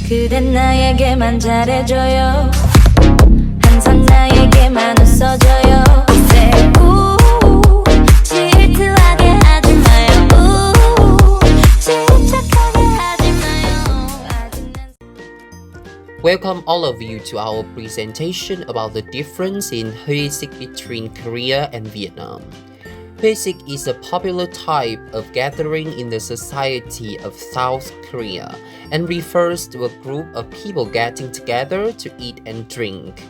그댄 나에게만 잘해줘요. 항상 나에게만 웃어줘요. Say ooh, 질투하게 하지 마요. Ooh, 집착하게 하지 마요. Welcome all of you to our presentation about the difference in Hoesik between Korea and Vietnam. Hoesik is a popular type of gathering in the society of South Korea and refers to a group of people getting together to eat and drink.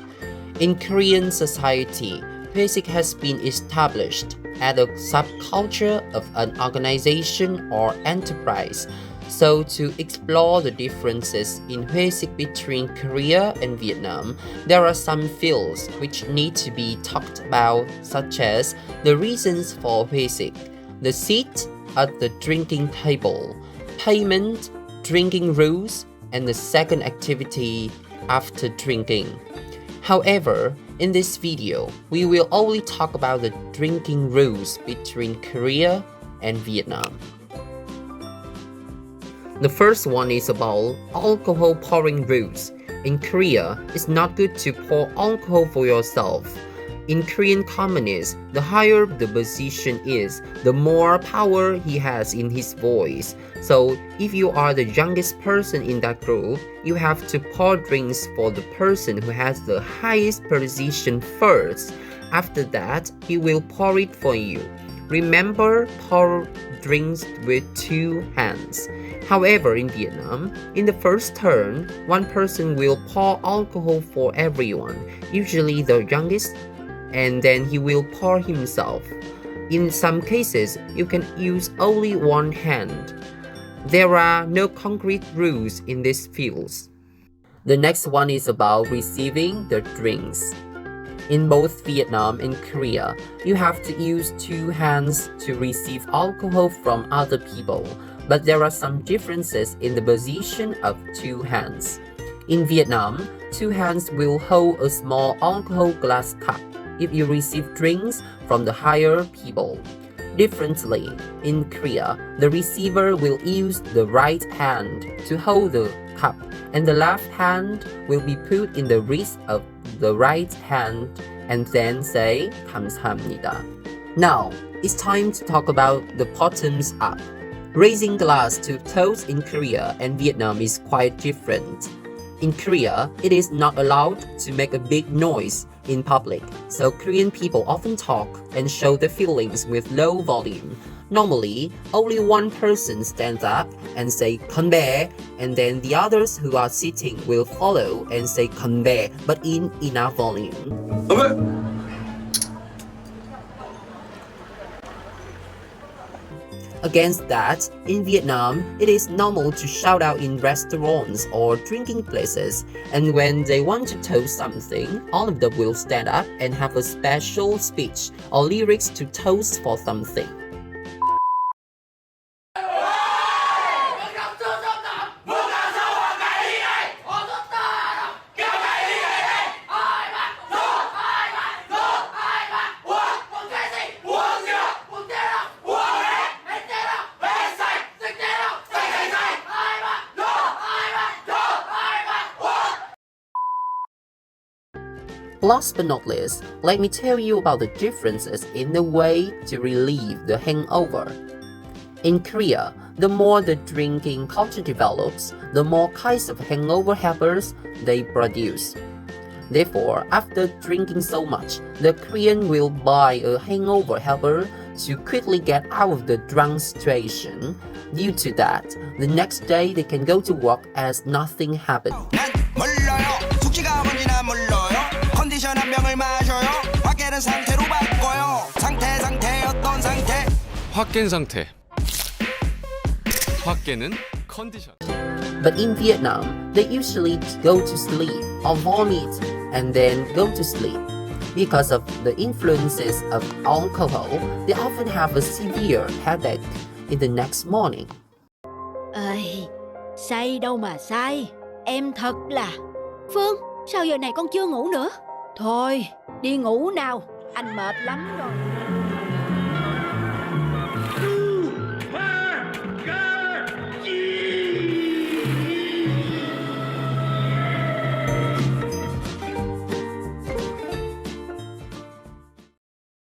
In Korean society, Hoesik has been established as a subculture of an organization or enterprise. So to explore the differences in Hoesik between Korea and Vietnam, there are some fields which need to be talked about, such as the reasons for Hoesik, the seat at the drinking table, payment, drinking rules, and the second activity after drinking. However, in this video, we will only talk about the drinking rules between Korea and Vietnam. The first one is about alcohol pouring rules. In Korea, it's not good to pour alcohol for yourself. In Korean communists, the higher the position is, the more power he has in his voice. So, if you are the youngest person in that group, you have to pour drinks for the person who has the highest position first. After that, he will pour it for you. Remember, pour drinks with two hands. However, in Vietnam, in the first turn, one person will pour alcohol for everyone, usually the youngest, and then he will pour himself. In some cases, you can use only one hand. There are no concrete rules in these fields. The next one is about receiving the drinks. In both Vietnam and Korea, you have to use two hands to receive alcohol from other people, but there are some differences in the position of two hands. In Vietnam, two hands will hold a small alcohol glass cup if you receive drinks from the higher people. Differently, in Korea, the receiver will use the right hand to hold the cup, and the left hand will be put in the wrist of the right hand and then say 감사합니다. Now, it's time to talk about the bottoms up. Raising glass to toast in Korea and Vietnam is quite different. In Korea, it is not allowed to make a big noise in public, so Korean people often talk and show their feelings with low volume. Normally, only one person stands up and say 건배, and then the others who are sitting will follow and say 건배, but in enough volume. Against that, in Vietnam, it is normal to shout out in restaurants or drinking places, and when they want to toast something, all of them will stand up and have a special speech or lyrics to toast for something. Last but not least, let me tell you about the differences in the way to relieve the hangover. In Korea, the more the drinking culture develops, the more kinds of hangover helpers they produce. Therefore, after drinking so much, the Korean will buy a hangover helper to quickly get out of the drunk situation. Due to that, the next day they can go to work as nothing happened. 컨디션 한 병을 마셔요. 확 깨는 상태로 바꿔요. 상태 어떤 상태? 확 깬 상태. 확 깨는 컨디션. But in Vietnam, they usually go to sleep or vomit and then go to sleep. Because of the influences of alcohol, they often have a severe headache in the next morning. Ơi, say đâu mà say, em thật là... Phương, sao giờ này con chưa ngủ nữa? Thôi, đi ngủ nào, anh mệt lắm rồi.